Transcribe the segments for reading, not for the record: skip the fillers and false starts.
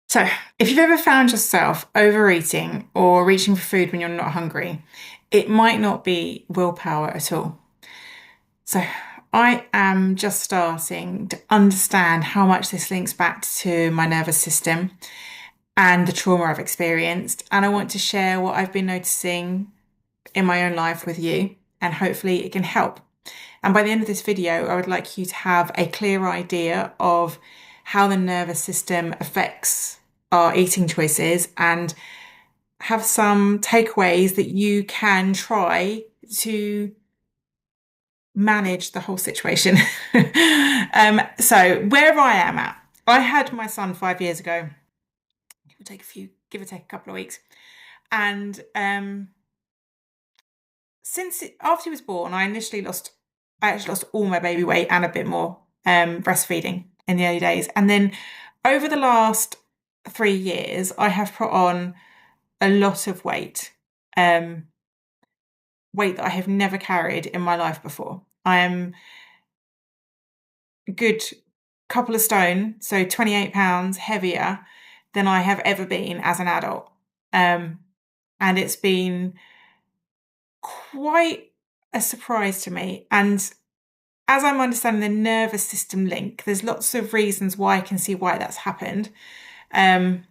So, if you've ever found yourself overeating or reaching for food when you're not hungry, it might not be willpower at all. So, I am just starting to understand how much this links back to my nervous system and the trauma I've experienced. And I want to share what I've been noticing in my own life with you, and hopefully it can help. And by the end of this video, I would like you to have a clear idea of how the nervous system affects our eating choices and have some takeaways that you can try to manage the whole situation. So where I am at, I had my son 5 years ago. Give or take a couple of weeks. And after he was born, I actually lost all my baby weight and a bit more breastfeeding in the early days. And then over the last 3 years, I have put on a lot of weight, weight that I have never carried in my life before. I am a good couple of stone, so 28 pounds heavier than I have ever been as an adult. And it's been quite a surprise to me. And as I'm understanding the nervous system link, there's lots of reasons why I can see why that's happened. And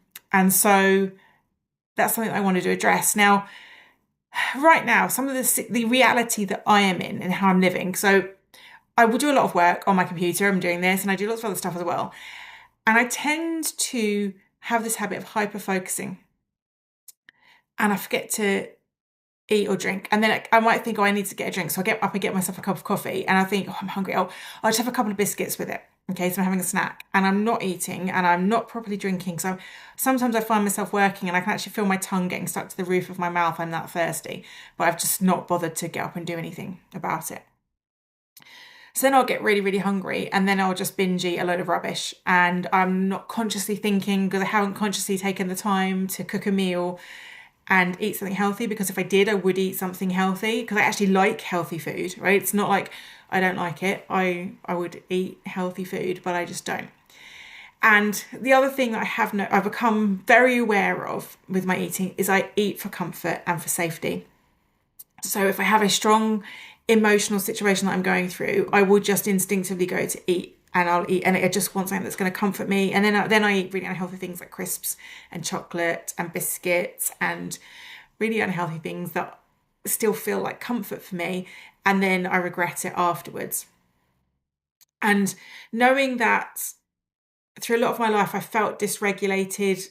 so that's something I wanted to address. Now, right now, some of the reality that I am in and how I'm living. So I will do a lot of work on my computer. I'm doing this and I do lots of other stuff as well. And I tend to have this habit of hyper focusing. And I forget to eat or drink. And then I might think, I need to get a drink. So I get up and get myself a cup of coffee. And I think, I'm hungry. I'll just have a couple of biscuits with it. Okay, so I'm having a snack and I'm not eating and I'm not properly drinking. So sometimes I find myself working and I can actually feel my tongue getting stuck to the roof of my mouth. I'm that thirsty, but I've just not bothered to get up and do anything about it. So then I'll get really, really hungry and then I'll just binge eat a load of rubbish. And I'm not consciously thinking, because I haven't consciously taken the time to cook a meal and eat something healthy, because if I did, I would eat something healthy because I actually like healthy food, right? It's not like I don't like it. I would eat healthy food, but I just don't. And the other thing that I've become very aware of with my eating is I eat for comfort and for safety. So if I have a strong emotional situation that I'm going through, I will just instinctively go to eat. And I'll eat, and I just want something that's going to comfort me. And then I eat really unhealthy things like crisps and chocolate and biscuits and really unhealthy things that still feel like comfort for me. And then I regret it afterwards. And knowing that through a lot of my life, I felt dysregulated.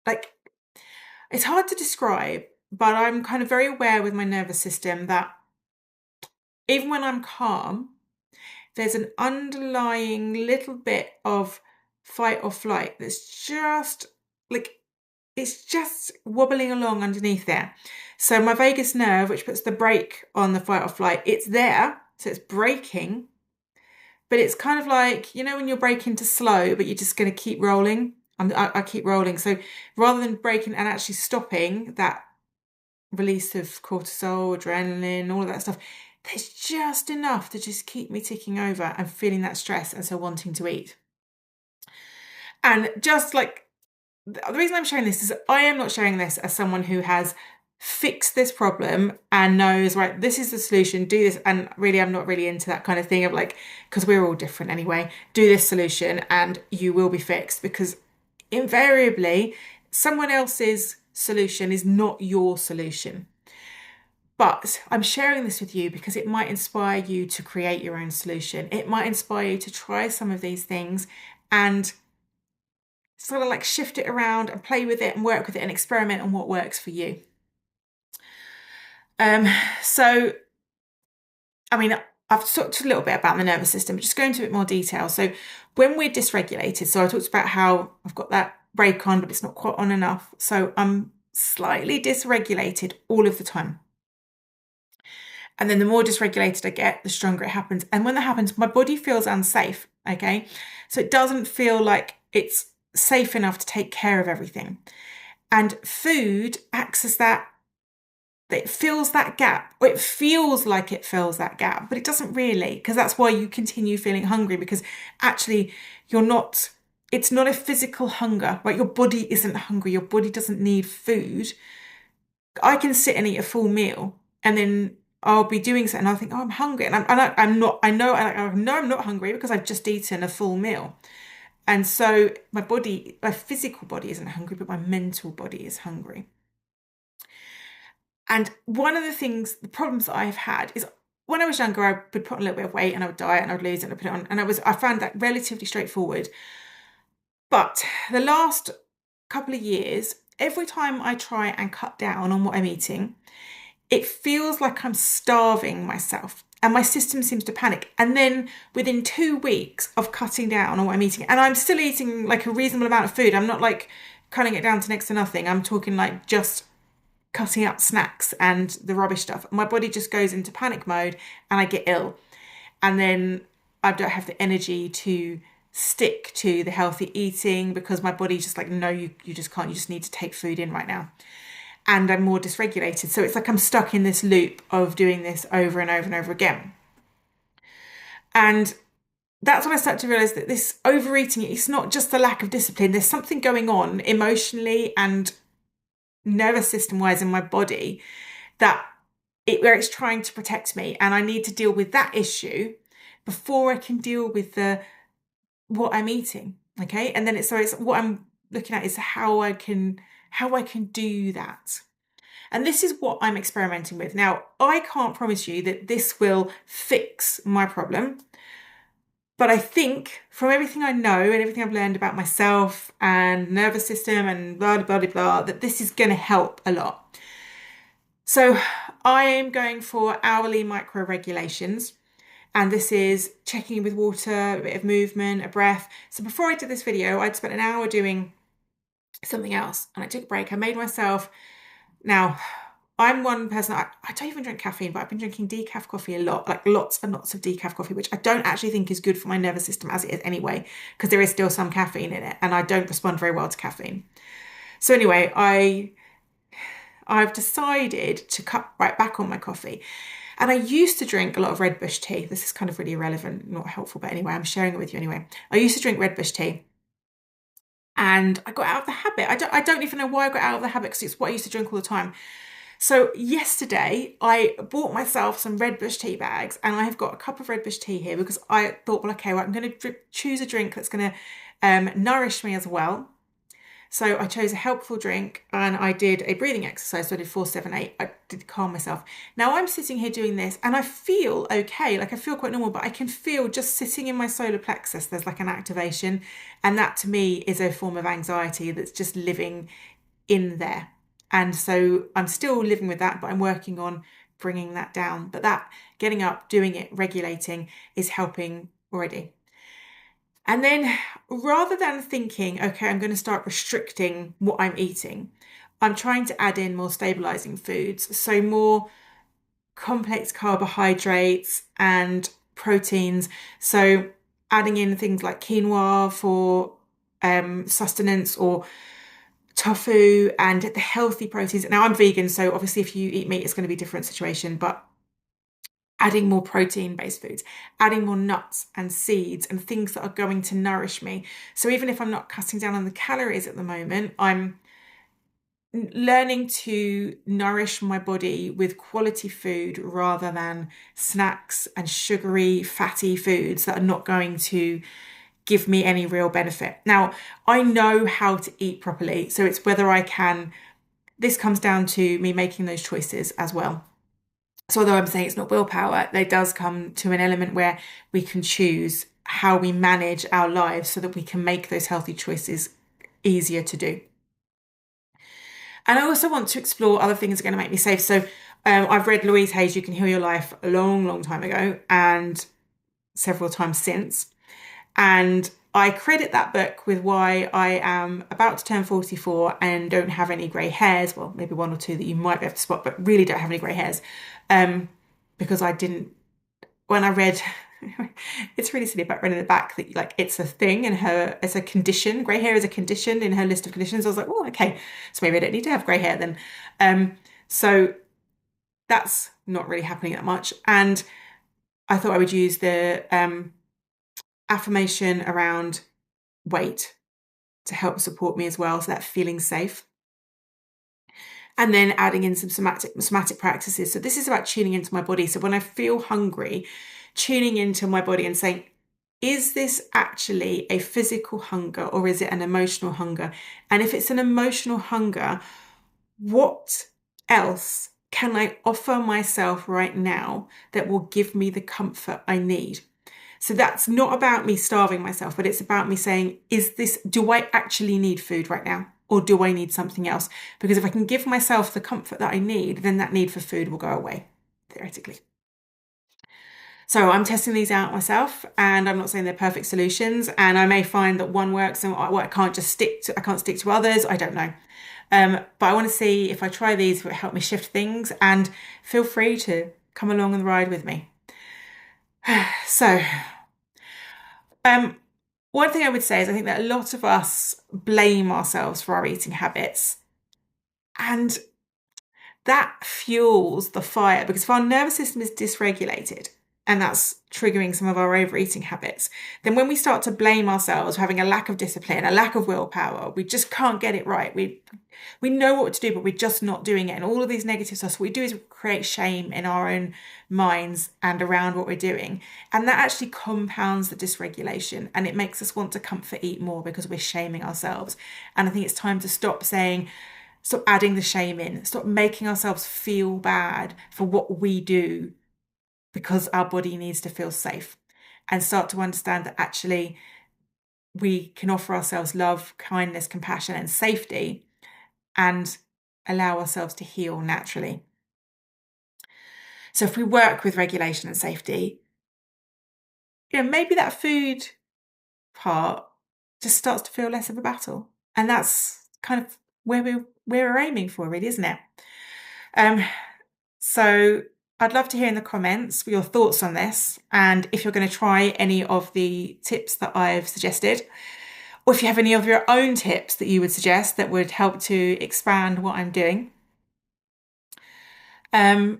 Like, it's hard to describe, but I'm kind of very aware with my nervous system that even when I'm calm, there's an underlying little bit of fight or flight that's just like, it's just wobbling along underneath there. So my vagus nerve, which puts the brake on the fight or flight, it's there. So it's braking, but it's kind of like, when you're braking to slow, but you're just going to keep rolling. I keep rolling. So rather than braking and actually stopping that release of cortisol, adrenaline, all of that stuff, there's just enough to just keep me ticking over and feeling that stress and so wanting to eat. And just like, the reason I'm sharing this is I am not sharing this as someone who has fixed this problem and knows, right, this is the solution, do this. And really, I'm not really into that kind of thing of like, because we're all different anyway, do this solution and you will be fixed, because invariably someone else's solution is not your solution. But I'm sharing this with you because it might inspire you to create your own solution. It might inspire you to try some of these things and sort of like shift it around and play with it and work with it and experiment on what works for you. So, I mean, I've talked a little bit about the nervous system, but just go into a bit more detail. So when we're dysregulated, so I talked about how I've got that brake on, but it's not quite on enough. So I'm slightly dysregulated all of the time. And then the more dysregulated I get, the stronger it happens. And when that happens, my body feels unsafe, okay? So it doesn't feel like it's safe enough to take care of everything. And food acts as that, it fills that gap, or it feels like it fills that gap, but it doesn't really, because that's why you continue feeling hungry, because actually you're not it's not a physical hunger, right? Your body isn't hungry. Your body doesn't need food. I can sit and eat a full meal and then I'll be doing something and I'll think, oh, I'm hungry. I'm not, I know I'm not hungry because I've just eaten a full meal. And so my physical body isn't hungry, but my mental body is hungry. And one of the problems that I've had is when I was younger, I would put on a little bit of weight and I would diet and I would lose it and I would put it on. And I found that relatively straightforward. But the last couple of years, every time I try and cut down on what I'm eating, it feels like I'm starving myself and my system seems to panic. And then within 2 weeks of cutting down on what I'm eating, and I'm still eating like a reasonable amount of food, I'm not like cutting it down to next to nothing. I'm talking like just cutting out snacks and the rubbish stuff. My body just goes into panic mode and I get ill. And then I don't have the energy to stick to the healthy eating because my body's just like, no, you just can't. You just need to take food in right now. And I'm more dysregulated. So it's like I'm stuck in this loop of doing this over and over and over again. And that's when I started to realize that this overeating, it's not just the lack of discipline. There's something going on emotionally and nervous system wise in my body where it's trying to protect me. And I need to deal with that issue before I can deal with what I'm eating. Okay. And then it's what I'm looking at is how I can do that. And this is what I'm experimenting with. Now, I can't promise you that this will fix my problem, but I think from everything I know and everything I've learned about myself and nervous system and blah, blah, blah, blah, that this is going to help a lot. So I am going for hourly micro regulations. And this is checking in with water, a bit of movement, a breath. So before I did this video, I'd spent an hour doing something else and I took a break. I made myself, now I'm one person, I don't even drink caffeine, but I've been drinking decaf coffee a lot, like lots and lots of decaf coffee, which I don't actually think is good for my nervous system as it is anyway, because there is still some caffeine in it and I don't respond very well to caffeine. So anyway, I've decided to cut right back on my coffee. And I used to drink a lot of red bush tea. This is kind of really irrelevant, not helpful, but anyway, I'm sharing it with you anyway. I used to drink red bush tea and I got out of the habit. I don't even know why I got out of the habit because it's what I used to drink all the time. So yesterday I bought myself some red bush tea bags and I have got a cup of red bush tea here because I thought, well, okay, well, I'm going to choose a drink that's going to nourish me as well. So I chose a helpful drink and I did a breathing exercise. So I did 4, 7, 8. I did calm myself. Now I'm sitting here doing this and I feel okay. Like I feel quite normal, but I can feel just sitting in my solar plexus, there's like an activation. And that to me is a form of anxiety that's just living in there. And so I'm still living with that, but I'm working on bringing that down. But that getting up, doing it, regulating is helping already. And then rather than thinking, okay, I'm going to start restricting what I'm eating, I'm trying to add in more stabilizing foods. So more complex carbohydrates and proteins. So adding in things like quinoa for sustenance or tofu and the healthy proteins. Now I'm vegan, so obviously if you eat meat, it's going to be a different situation, but adding more protein-based foods, adding more nuts and seeds and things that are going to nourish me. So even if I'm not cutting down on the calories at the moment, I'm learning to nourish my body with quality food rather than snacks and sugary, fatty foods that are not going to give me any real benefit. Now, I know how to eat properly, so it's whether I can, this comes down to me making those choices as well. So although I'm saying it's not willpower, there does come to an element where we can choose how we manage our lives so that we can make those healthy choices easier to do. And I also want to explore other things that are going to make me safe. So I've read Louise Hay's You Can Heal Your Life a long, long time ago and several times since. And I credit that book with why I am about to turn 44 and don't have any grey hairs. Well, maybe one or two that you might be able to spot, but really don't have any grey hairs. Because I didn't, when I read, it's really silly about reading the back that like it's a thing in her, it's a condition. Grey hair is a condition in her list of conditions. I was like, oh, okay. So maybe I don't need to have grey hair then. So that's not really happening that much. And I thought I would use the affirmation around weight to help support me as well, so that feeling safe. And then adding in some somatic practices. So this is about tuning into my body. So when I feel hungry, tuning into my body and saying, is this actually a physical hunger or is it an emotional hunger? And if it's an emotional hunger, what else can I offer myself right now that will give me the comfort I need? So that's not about me starving myself, but it's about me saying, do I actually need food right now? Or do I need something else? Because if I can give myself the comfort that I need, then that need for food will go away, theoretically. So I'm testing these out myself, and I'm not saying they're perfect solutions. And I may find that one works and I can't stick to others. I don't know. But I want to see if I try these, if it help me shift things, and feel free to come along on the ride with me. So, one thing I would say is I think that a lot of us blame ourselves for our eating habits, and that fuels the fire, because if our nervous system is dysregulated and that's triggering some of our overeating habits, then when we start to blame ourselves for having a lack of discipline, a lack of willpower, we just can't get it right. We know what to do, but we're just not doing it. And all of these negative stuff, what we do is create shame in our own minds and around what we're doing. And that actually compounds the dysregulation, and it makes us want to comfort eat more because we're shaming ourselves. And I think it's time to stop adding the shame in, stop making ourselves feel bad for what we do because our body needs to feel safe, and start to understand that actually we can offer ourselves love, kindness, compassion, and safety, and allow ourselves to heal naturally. So if we work with regulation and safety, maybe that food part just starts to feel less of a battle. And that's kind of where we're aiming for, really, isn't it? So I'd love to hear in the comments your thoughts on this, and if you're going to try any of the tips that I've suggested, or if you have any of your own tips that you would suggest that would help to expand what I'm doing. And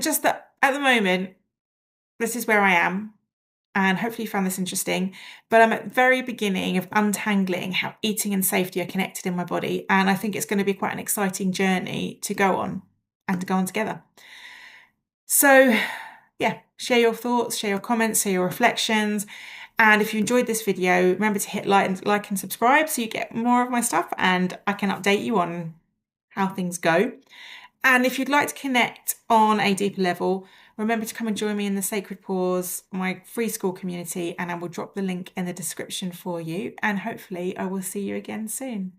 just that at the moment, this is where I am, and hopefully you found this interesting, but I'm at the very beginning of untangling how eating and safety are connected in my body, and I think it's going to be quite an exciting journey to go on together. So yeah, share your thoughts, share your comments, share your reflections. And if you enjoyed this video, remember to hit like and subscribe so you get more of my stuff and I can update you on how things go. And if you'd like to connect on a deeper level, remember to come and join me in the Sacred Pause, my free school community, and I will drop the link in the description for you. And hopefully I will see you again soon.